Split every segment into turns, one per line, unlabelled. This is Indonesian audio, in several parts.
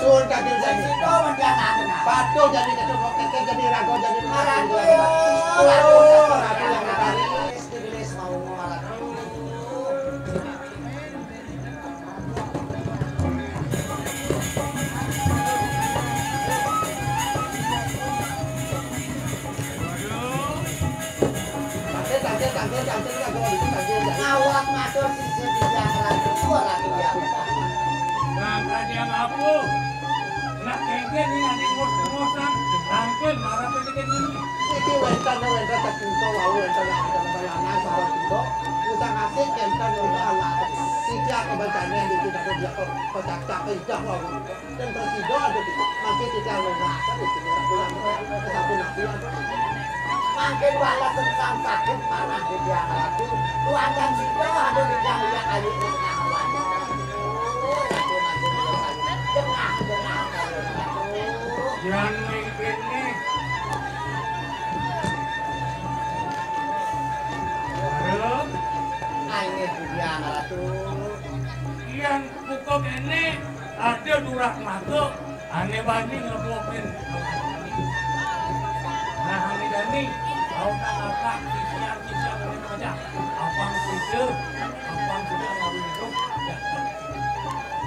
suun kakil jadi.
Situ menjangan.
Patuh jadi ketua kakil jadi rago jadi
Ratu.
Ratu yang tadi.
Istilis mau Ratu.
Tangkil rago itu tangkil jadi.
Ngawat matur sisi yang Ratu. Ratu yang
Ngangka dia ngaku. Nak kengken ini nanti ngos-ngosan. Tangkil marah pendidikan ini.
Iki wentan tak kinto wau wentan yang balana sawah kinto. Usah ngasih kentan untuk Allah. Iki aku bacanya di kita dia kocak-cak indah wau. Dan presiden ada di makin kita ngomong di sini bulan satu nabi ada.
makin wala tentang sakit panah di tiang Ratu. Tuangan situ ada di tiang yang ayu di tengah wajah. Ratu makin dengar kalau Ratu.
Yang mungkin nih. Belum.
Ayo di tiang Ratu.
Yang pukul ini ada durak masuk. Aneh banding ngeblokin. Nah, Hani Dani, kau tak apa kisian mereka aja. Abang sudah lalu itu.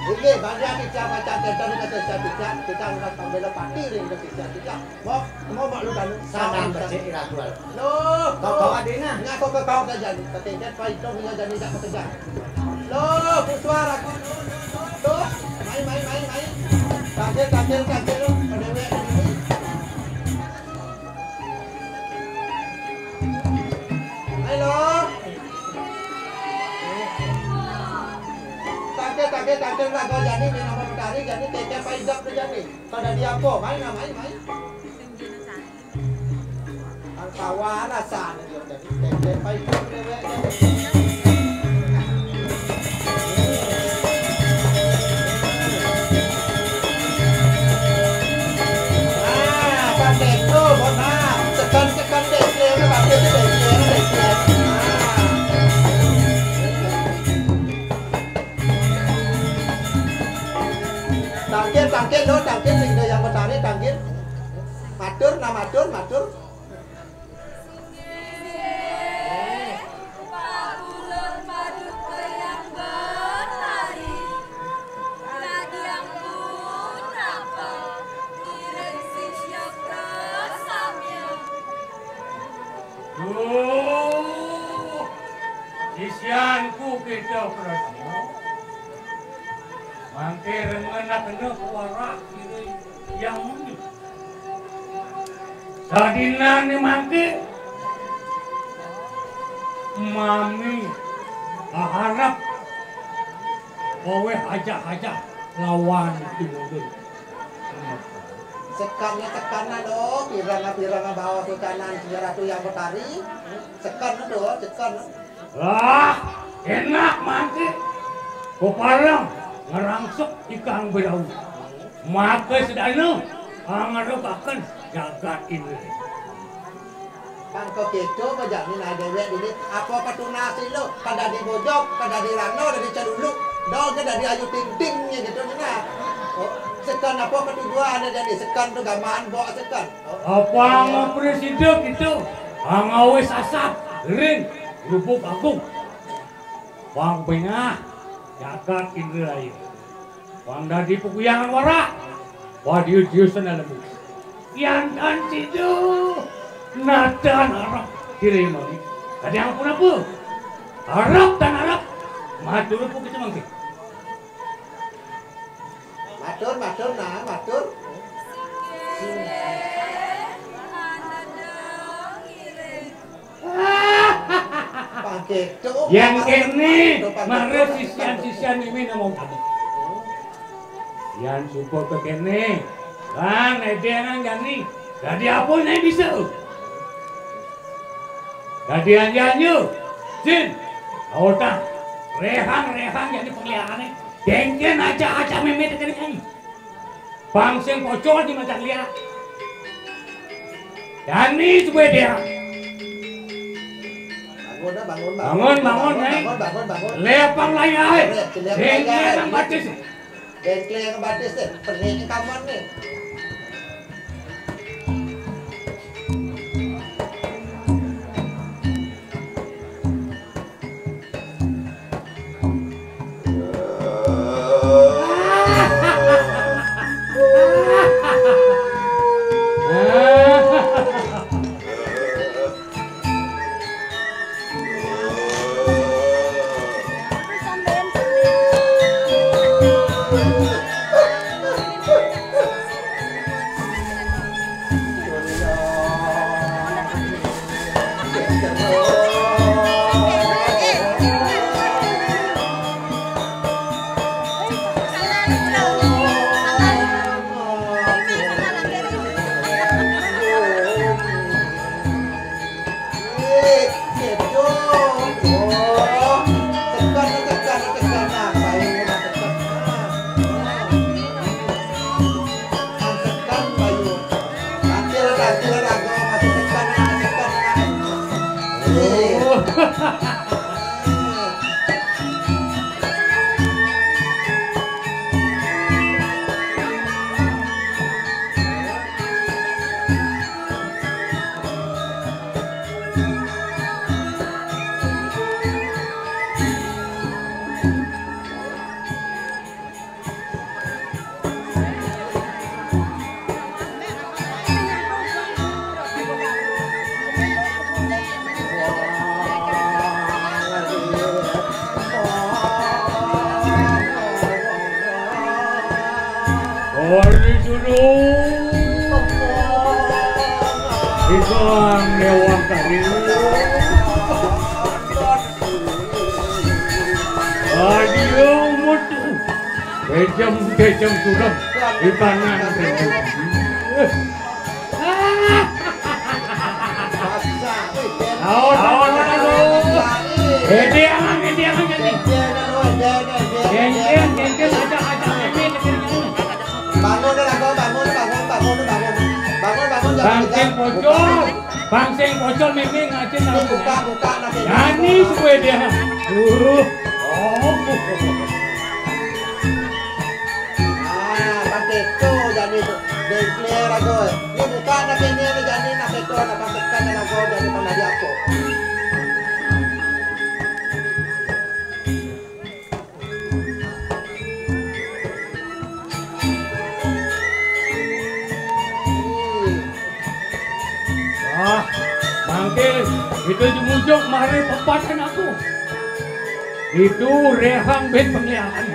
Ini banyak kita baca tentang kita udah tampil pati ring kita. Mau maklum kan?
Sadang becik Ratu.
Loh,
Kau adina.
ngaku ke kau saja. Ketika Pak itu punya jadi tak bekerja. Loh, suara aku. Tuh, main. Kaget. Pendewe ini. Halo. Kaget lah kau jadi di nomor tari jadi keke paidap tu jadi. Pada dia apa? Main. Kawan asan dia jadi keke paidap dewe jadi. Tekan dekle ke bapak itu dekle. Tangkil sehingga yang bertani tangkil. Matur.
Sisianku kita Prasmo. Mangke remena kena kuara kiri yang mungkin. Sadina ni mangke. Mami harap kowe aja lawan timur.
Sekannya doh, piranga bawa ke kanan sejarah tu yang bertari. Sekan.
Lah, enak mangke. Koparang ngerangsok ikan berau. Maka sedana ngarepkeun jagat ini.
Pangko keto majamin ada dewek ini apa patunasi lo kada di bojok, kada di rano, kada di caduluk. Dol kada di ayu ting-tingnya gitu nah. Oh, sekan apa ketujuan ada jadi sekan tu gamaan bawa sekan.
Apa mau presiden gitu? Ngawes asap, ring, lubuk agung. Wang bengah, jagat Indraya. Wang dadi pukuyangan warak. Wadiu-diusan alamu. Yang kan situ. Nadan harap kiri mari. Tadi ampun apa? Harap dan harap. Matur pun kita mangke. Matur. Yang ini mare sisian ini ngomong kamu. Yang support ke kene. Kan edean gani. Jadi apa nih bisa? Jadi anjanyu. Jin. Awta. Rehang jadi peliharaan. Dengken aja memet kene kai. Bangseng pocol di mata lihat. Dani coba dia.
Bangun.
Lepang layai. Dengken bacis.
Dan klien batis deh, pening kamar nih.
Kejam sudah di tangan Bangsing pocol mimi ngajin
buka
nyanyi supaya dia
Itu jadi declare ago. Ini bukan nak ini jadi nak itu nak pastikan ago jadi pandai aku.
Manggil itu jemujuk mari pepatan aku. Itu rehang bet pengliharan.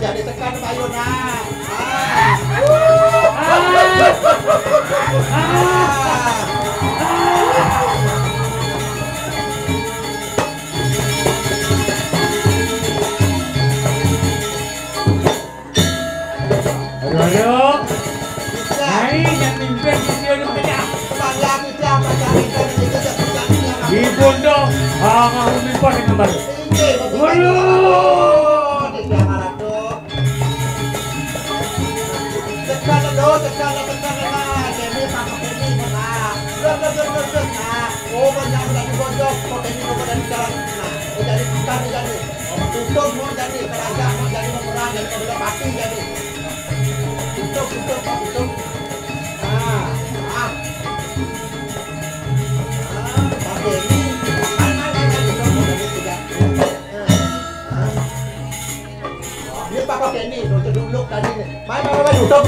Jadi tekan payuna.
Ibundo, ang umipan ng kambal.
Ini Papa Kenny, duduk tadi nih. Main duduk.